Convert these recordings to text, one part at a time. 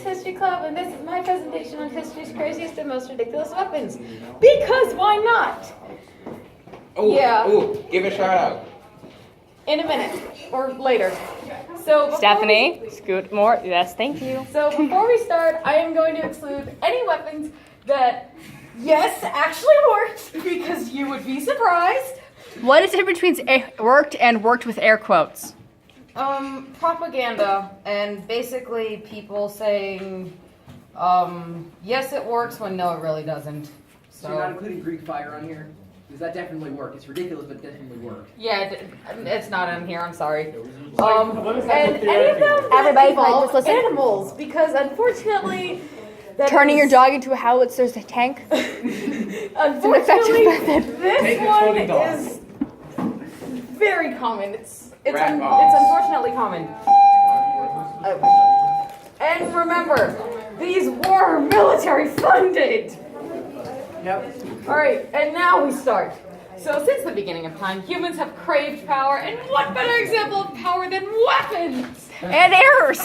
History Club, and this is my presentation on history's craziest and most ridiculous weapons. Because why not? Oh, give a shout out. In a minute, or later. So Stephanie, scoot more. Yes, thank you. So before we start, I am going to exclude any weapons that, yes, actually worked, because you would be surprised. What is the difference between worked and worked with air quotes? Propaganda, and basically people saying, yes, it works when no, it really doesn't. So you're not including Greek fire on here? Because that definitely worked. It's ridiculous, but definitely worked. Yeah, it's not in here, I'm sorry. And any of them Everybody, involve just listen. animals, because unfortunately... Turning your dog into a howitzer tank? Unfortunately, this one is very common. It's unfortunately common. And remember, these were military funded. Yep. All right, and now we start. So since the beginning of time, humans have craved power, and what better example of power than weapons? And errors!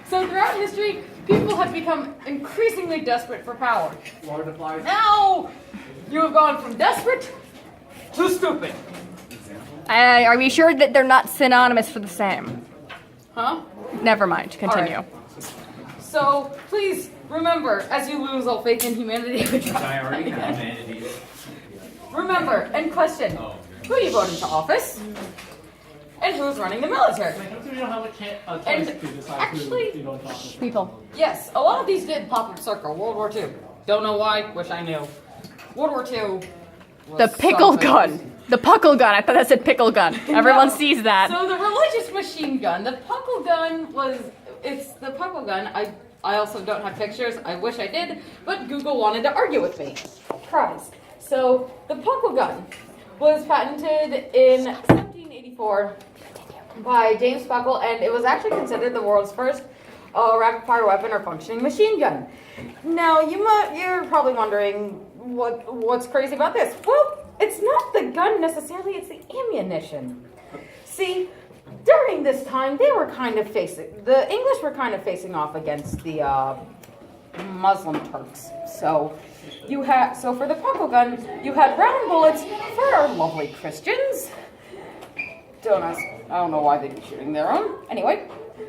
So throughout history, people have become increasingly desperate for power. Lord of Flies. Now, you have gone from desperate to stupid. Are we sure that they're not synonymous for the same? Huh? Never mind, continue. All right. So, please remember, as you lose all faith in humanity, I already have humanities. remember and question, who you vote into office? And who's running the military? And actually, People. yes, a lot of these did pop up circle. World War II. Don't know why, wish I knew. World War II. The pickle something. gun. The puckle gun. I thought that said pickle gun. Everyone sees that. So the religious machine gun, the puckle gun it's the puckle gun. I also don't have pictures. I wish I did, but Google wanted to argue with me. Surprise. So the puckle gun was patented in 1784 by James Puckle, and it was actually considered the world's first rapid-fire weapon or functioning machine gun. Now, you're probably wondering what's crazy about this. Well, it's not the gun necessarily, it's the ammunition. See, during this time, the English were kind of facing off against the Muslim Turks. So for the puckle gun, you had round bullets for our lovely Christians. Don't ask, I don't know why they'd be shooting their own. Anyway,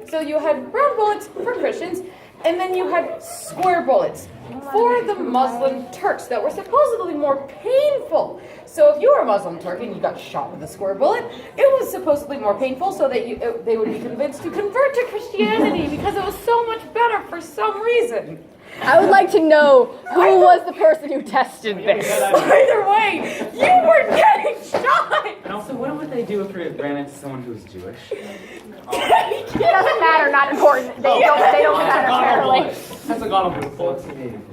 so you had round bullets for Christians, and then you had square bullets for the Muslim Turks that were supposedly more painful. So if you were a Muslim Turk and you got shot with a square bullet, it was supposedly more painful so that they would be convinced to convert to Christianity because it was so much better for some reason. I would like to know who was the person who tested this. Either way, you were getting shot! And also, what would they do if we ran into someone who's Jewish? It doesn't matter, not important. They don't matter, apparently. That's a god of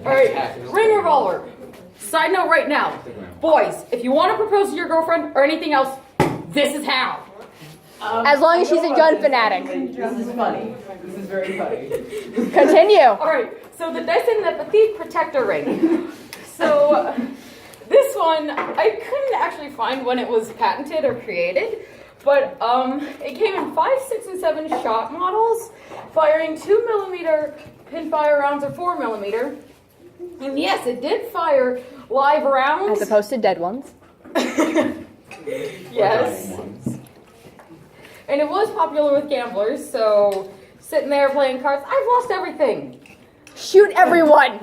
Alright, ring revolver. Side note right now. Boys, if you want to propose to your girlfriend or anything else, this is how. As long as she's a gun fanatic. This is funny. This is very funny. Continue. Alright, so the Dyson Petite Protector Ring. So, this one, I couldn't actually find when it was patented or created, but it came in 5, 6, and 7 shot models, firing 2mm pinfire rounds or 4mm. And yes, it did fire live rounds. As opposed to dead ones. Yes. And it was popular with gamblers, so sitting there playing cards, I've lost everything. Shoot everyone.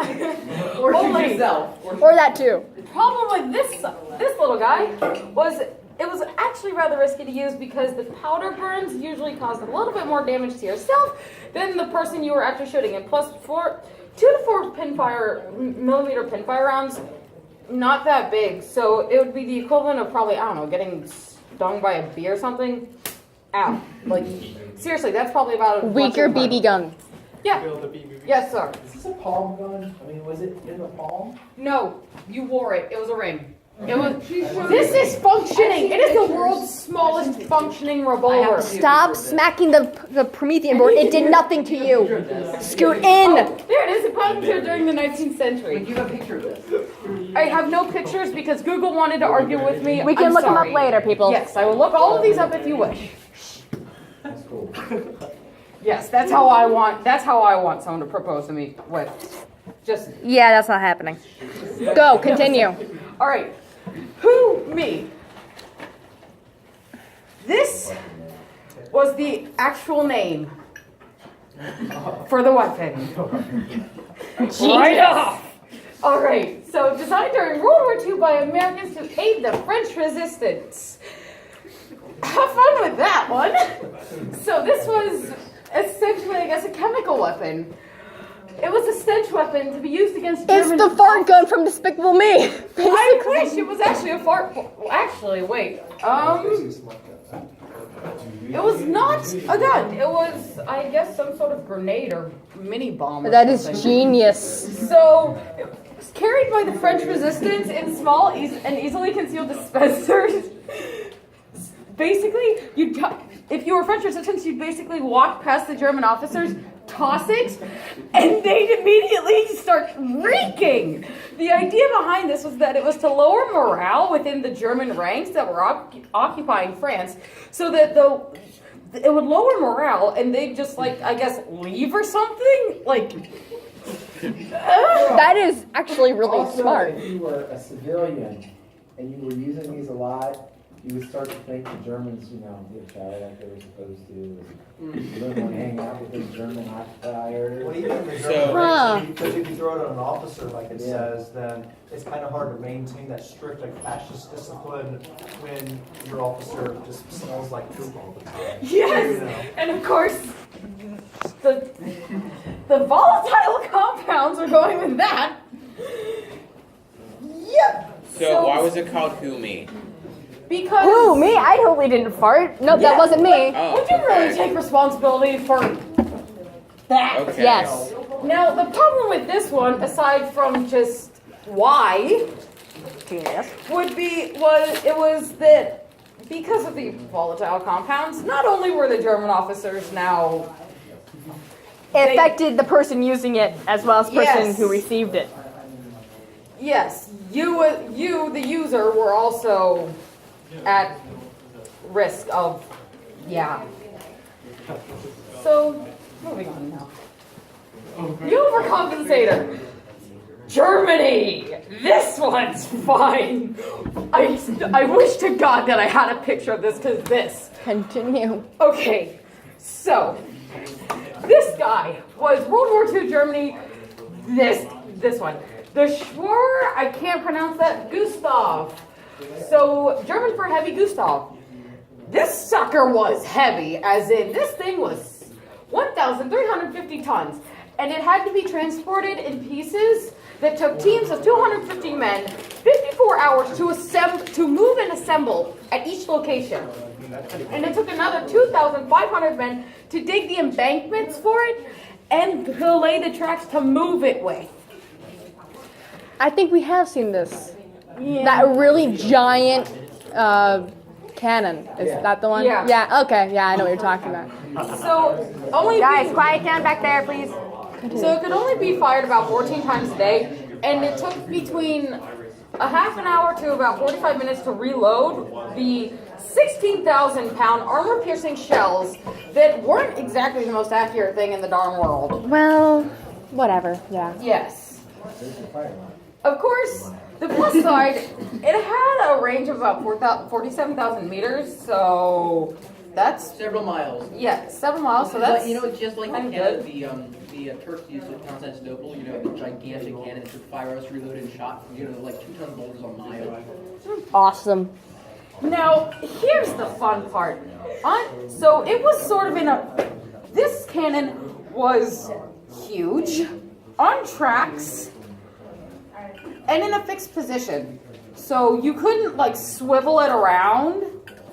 Or shoot Only. yourself. Or that too. The problem with this little guy was it was actually rather risky to use because the powder burns usually caused a little bit more damage to yourself than the person you were actually shooting. And plus, 2 to 4 millimeter pinfire rounds, not that big. So it would be the equivalent of probably, I don't know, getting stung by a bee or something. Ow. Like, seriously, that's probably about a Weaker BB gun. Yeah. Yes, sir. Is this a palm gun? I mean, was it in the palm? No, you wore it. It was a ring. It was. This is functioning. It is the world's smallest functioning revolver. Stop smacking the Promethean board. It did nothing to you. Scoot in. Oh, there it is. It patented during the 19th century. Wait, do you have a picture of this? I have no pictures because Google wanted to argue with me. We can I'm look sorry. them up later, people. Yes, I will look all of these up if you wish. That's cool. Yes, that's how I want. That's how I want someone to propose to me with. Just Yeah, that's not happening. Go, continue. all right. Who me? This was the actual name for the weapon. Right off. All right. So designed during World War II by Americans to aid the French resistance. Have fun with that one. So this was essentially, I guess, a chemical weapon. It was a stench weapon to be used against It's German. the fart gun from Despicable Me. I wish it was actually a fart. Actually, wait. It was not a gun. It was, I guess, some sort of grenade or mini bomb. Or That is something. genius. So, it was carried by the French resistance in small and easily concealed dispensers. Basically, if you were French resistance, you'd basically walk past the German officers, toss it, and they'd immediately start reeking. The idea behind this was that it was to lower morale within the German ranks that were occupying France, so that it would lower morale, and they'd just, like, I guess, leave or something? Like... That is actually really Also, smart. if you were a civilian and you were using these a lot, you would start to think the Germans, get shower like they were supposed to. You wouldn't want to hang out with those German occupiers. Well, even the So- German, because if you throw it on an officer, like it Yeah. says, then it's kind of hard to maintain that strict, like, fascist discipline when your officer just smells like poop all the time. Yes, You know. and of course, the volatile compounds are going with that. Yep. So why was it called Who Me? Because Ooh, me? I totally didn't fart. Nope, that Yes, wasn't me. Oh, would you really okay. take responsibility for that? Okay. Yes. Now the problem with this one, aside from just why, Genius. was that because of the volatile compounds, not only were the German officers now It affected the person using it as well as the person Yes. who received it. yes, you the user were also at risk of So moving on now. The overcompensator. Germany! This one's fine! I wish to God that I had a picture of this, because this. Continue. Okay, so this guy was World War II Germany. This one. The Schwer, I can't pronounce that, Gustav. So German for heavy Gustav. This sucker was heavy, as in this thing was 1,350 tons, and it had to be transported in pieces that took teams of 250 men 54 hours to move and assemble at each location. And it took another 2,500 men to dig the embankments for it and to lay the tracks to move it with. I think we have seen this. That really giant cannon. Is that the one? Yeah. Yeah, okay. Yeah, I know what you're talking about. So only quiet down back there, please. So it could only be fired about 14 times a day, and it took between a half an hour to about 45 minutes to reload the 16,000-pound armor-piercing shells that weren't exactly the most accurate thing in the darn world. Well, whatever. Yeah. Yes. Of course, the plus side, it had a range of about 47,000 meters, so that's, Several miles. 7 miles, so that's... It's just like the kinda cannon the Turks used at Constantinople, the gigantic cannon that took 5 hours to reload and shot, like 2-ton bolters a mile. Awesome. Now, here's the fun part. So it was sort of this cannon was huge, on tracks, and in a fixed position. So you couldn't, swivel it around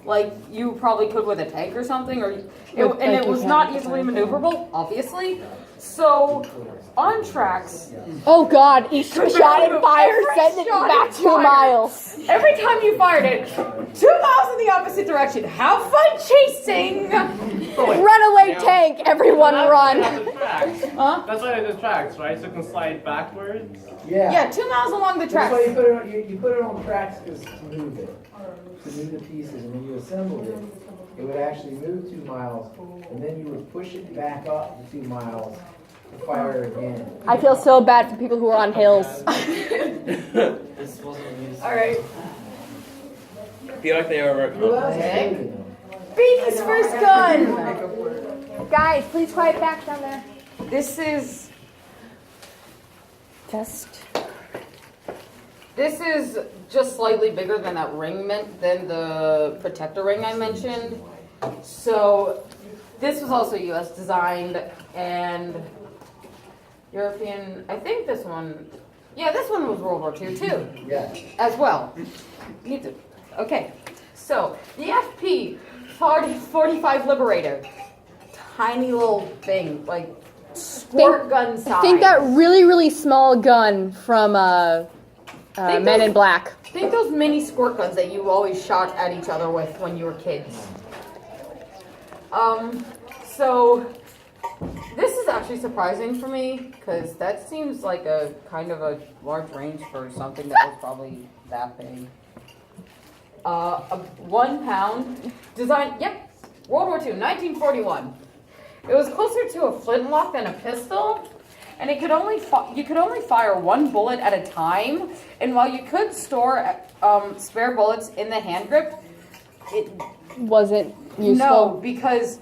like you probably could with a tank or something, and it was not easily maneuverable, obviously. So, on tracks, Oh God! Each shot and fire sent it back 2 miles. every time you fired it, 2 miles in the opposite direction. Have fun chasing! Runaway tank! Everyone run! Huh? That's why there's tracks, right? So it can slide backwards. Yeah, 2 miles along the That's why tracks. you put it on, you put it on tracks to move it, to move the pieces, and when you assembled it, it would actually move 2 miles, and then you would push it back up the 2 miles to fire again. I feel so bad for people who are on hills. All right. I feel like they were. Who else is Okay. doing them? Baby's first gun. Guys, please quiet back down there. This is just slightly bigger than that than the protector ring I mentioned. So this was also U.S. designed and European. I think this one. Yeah, this one was World War II too, Yes. as well. Need to. Okay, so the FP 45 Liberator, tiny little thing like squirt gun size. Think that really, really small gun from Think Men those- in Black. Think those mini squirt guns that you always shot at each other with when you were kids. So this is actually surprising for me because that seems like a kind of a large range for something that was probably that big. A 1 pound design. Yep, World War II, 1941. It was closer to a flintlock than a pistol. And it could only you could only fire 1 bullet at a time, and while you could store spare bullets in the hand grip, it Wasn't useful. no, because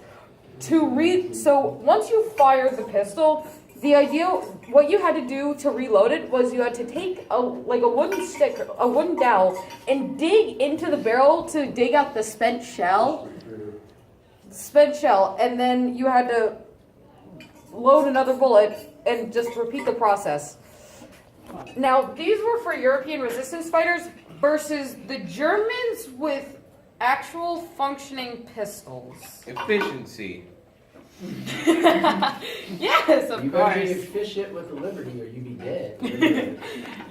so once you fire the pistol, the idea what you had to do to reload it was you had to take a wooden stick, a wooden dowel, and dig into the barrel to dig out the spent shell, and then you had to load another bullet and just repeat the process. Now, these were for European resistance fighters versus the Germans with actual functioning pistols. Efficiency. Yes, of You better course. get fish it with the Liberty or you be dead.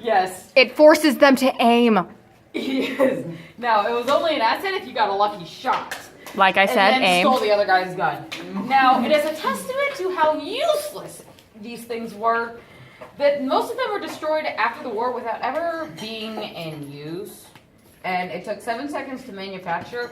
Yes. It forces them to aim. Yes. Now, it was only an asset if you got a lucky shot. Like I said, and then aim. stole the other guy's gun. Now, it is a testament to how useless these things were that most of them were destroyed after the war without ever being in use. And it took 7 seconds to manufacture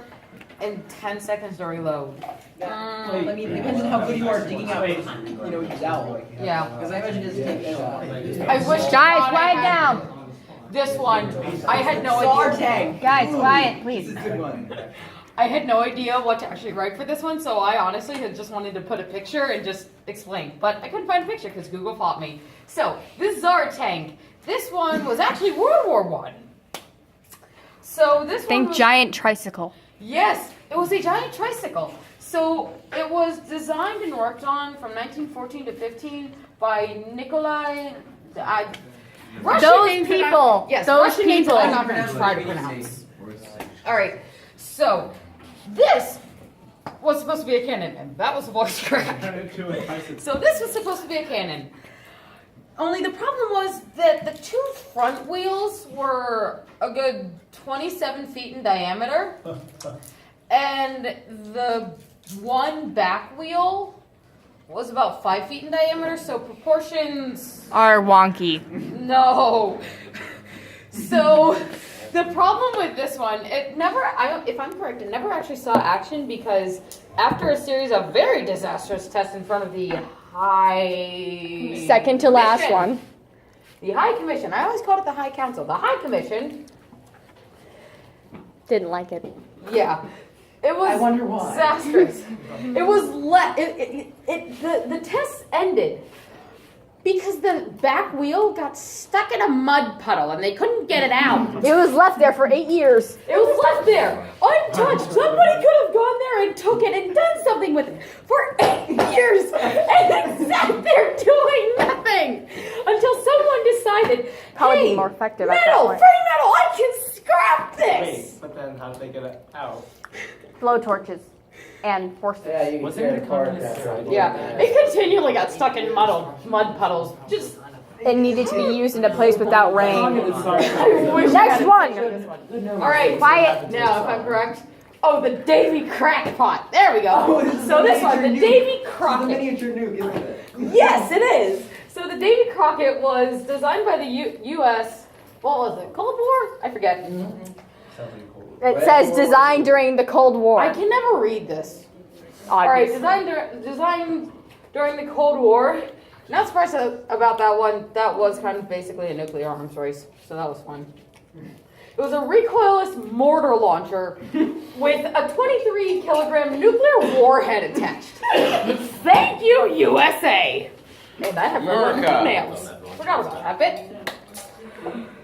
and 10 seconds to reload. I mean, it depends on how good you are digging out, these out. Yeah. Because I imagine it doesn't take that long. I wish to Guys, God I quiet had down. This one, I had no idea. Guys, quiet, please. I had no idea what to actually write for this one, so I honestly had just wanted to put a picture and just explain. But I couldn't find a picture because Google fought me. So, this Tsar tank, this one was actually World War I. So this one Think was, giant tricycle. Yes, it was a giant tricycle. So it was designed and worked on from 1914 to 15 by Nikolai. Russian Those names that people. Yes, Those Russian names that people. I'm not going to try to pronounce. All right, so this was supposed to be a cannon, and that was a voice crack. So this was supposed to be a cannon. Only the problem was that the 2 front wheels were a good 27 feet in diameter, and the 1 back wheel was about 5 feet in diameter, so proportions, Are wonky. no. So the problem with this one, if I'm correct, it never actually saw action because after a series of very disastrous tests in front of the High Second to last Commission. one. The High Commission. I always called it the High Council. The High Commission. Didn't like it. Yeah. It was I wonder why. disastrous. It was the tests ended because the back wheel got stuck in a mud puddle and they couldn't get it out. It was left there for 8 years. It was left there, untouched. Somebody could have gone there and took it and done something with it for 8 years, and it sat there doing nothing until someone decided, Probably hey, be more effective at that metal, point. free metal, I can scrap this. Wait, but then how did they get it out? Blow torches and forces. Yeah, you can Wasn't tear it the car communist that side. Yeah, it continually got stuck in mud puddles. Just It needed to be used in a place without rain. I wish I Next had a one. picture of this one. All right, Quiet. now if I'm correct. Oh, the Davy Crackpot. There we go. So this one, the Davy Crockett. miniature nuke, isn't it? Yes, it is. So the Davy Crockett was designed by the U.S. What was it? Cold War? I forget. Sounds like a cool. It says designed during the Cold War. I can never read this. All right, designed during the Cold War. Not surprised about that one. That was kind of basically a nuclear arms race, so that was fun. It was a recoilless mortar launcher with a 23-kilogram nuclear warhead attached. Thank you, USA! And I have rubber America. nails. Forgot about that bit.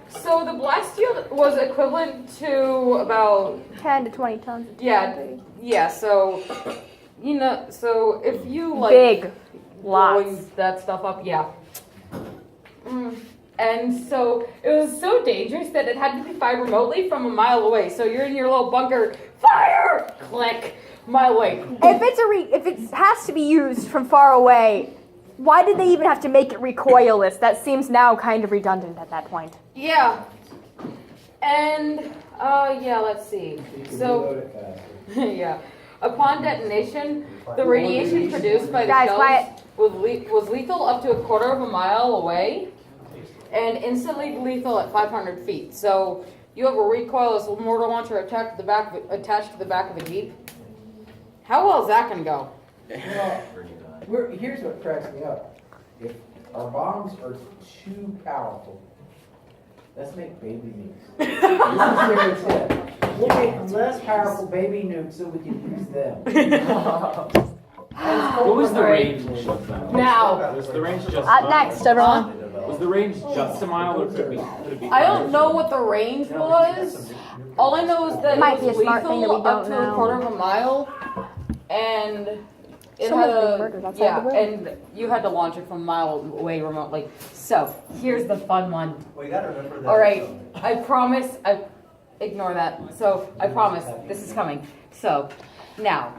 So the blast shield was equivalent to about 10 to 20 tons. yeah. So so if you like Big. blowing Lots. that stuff up, yeah. And so it was so dangerous that it had to be fired remotely from a mile away. So you're in your little bunker, fire, click, mile away. If it has to be used from far away, why did they even have to make it recoilless? That seems now kind of redundant at that point. Yeah. And let's see. You can So reload it faster. yeah. Upon detonation, the radiation produced by the Guys, shells quiet. was lethal up to a quarter of a mile away, and instantly lethal at 500 feet. So you have a recoilless mortar launcher attached to the back of a Jeep. How well is that going to go? Well, here's what cracks me up. If our bombs are too powerful, let's make baby nukes. This is their tip. We'll make less powerful baby nukes so we can use them. What was the range? Now, Was the range just Next, everyone. Was the range just a mile, or could it be? I don't know what the range was. All I know is that Might it was be a smart thing that lethal we up don't to a know. quarter of a mile, and it Someone's had being a murdered outside the room. and you had to launch it from a mile away remotely. So here's the fun one. Well, you gotta remember that. All right, I promise. Ignore that. So I promise this is coming. So now,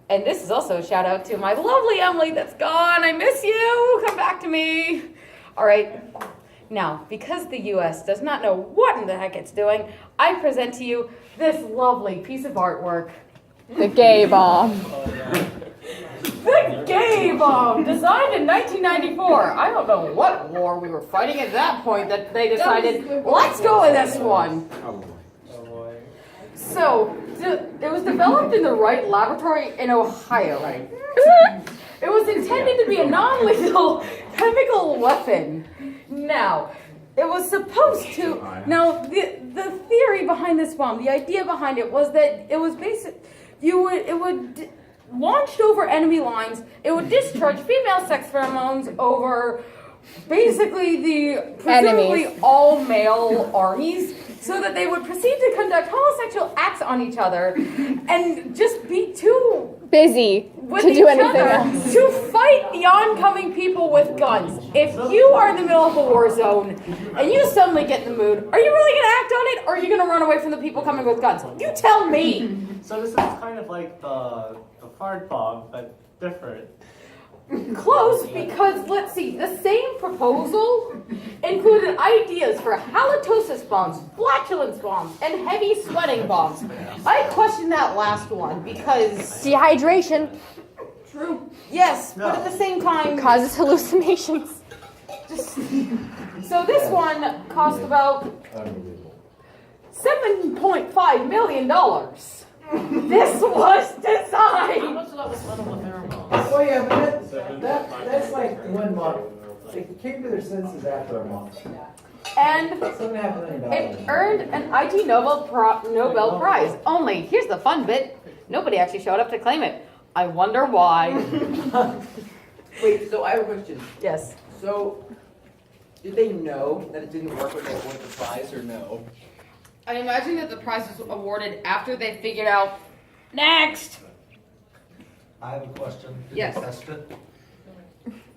and this is also a shout out to my lovely Emily that's gone. I miss you. Come back to me. All right. Now, because the U.S. does not know what in the heck it's doing, I present to you this lovely piece of artwork. The gay bomb. The gay bomb, designed in 1994. I don't know what war we were fighting at that point that they decided, let's go with this one. Oh boy. So, it was developed in the Wright Laboratory in Ohio. It was intended to be a non-lethal chemical weapon. Now, it was supposed to. Now, the theory behind this bomb, the idea behind it was that it was it would launched over enemy lines. It would discharge female sex pheromones over basically the presumably Enemies. all male armies, so that they would proceed to conduct homosexual acts on each other and just be too Busy with to each do anything other else. to fight the oncoming people with guns. If you are in the middle of a war zone and you suddenly get in the mood, are you really going to act on it, or are you going to run away from the people coming with guns? You tell me. So this is kind of like the fart bomb, but different. Close, because let's see, the same proposal included ideas for halitosis bombs, flatulence bombs, and heavy sweating bombs. I question that last one because Dehydration true, yes, but at the same time, causes hallucinations. so this one cost about Unbelievable. $7.5 million. This was designed. Oh yeah, but that's like 1 month. They came to their senses after a month. And $7.5 million. it earned an IT Nobel Prize. Only, here's the fun bit, nobody actually showed up to claim it. I wonder why. Wait, so I have a question. Yes. So, did they know that it didn't work when they awarded the prize, or no? I imagine that the prize was awarded after they figured out. Next! I have a question. Did Yes. you test it?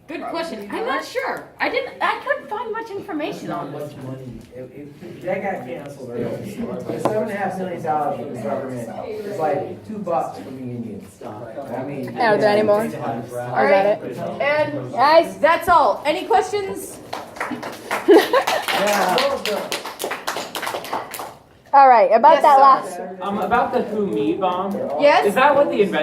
Good question. I'm not sure. I couldn't find much information on How this. much money? That got canceled early. $7.5 million from the government. It's like $2 from the Indians. I mean. Are there any more? Or is All that right. it? And Guys, that's all. Any questions? Yeah, well done. all right, about Yes, that sir. last. About the Who Me bomb. Yes? Is that what the invention?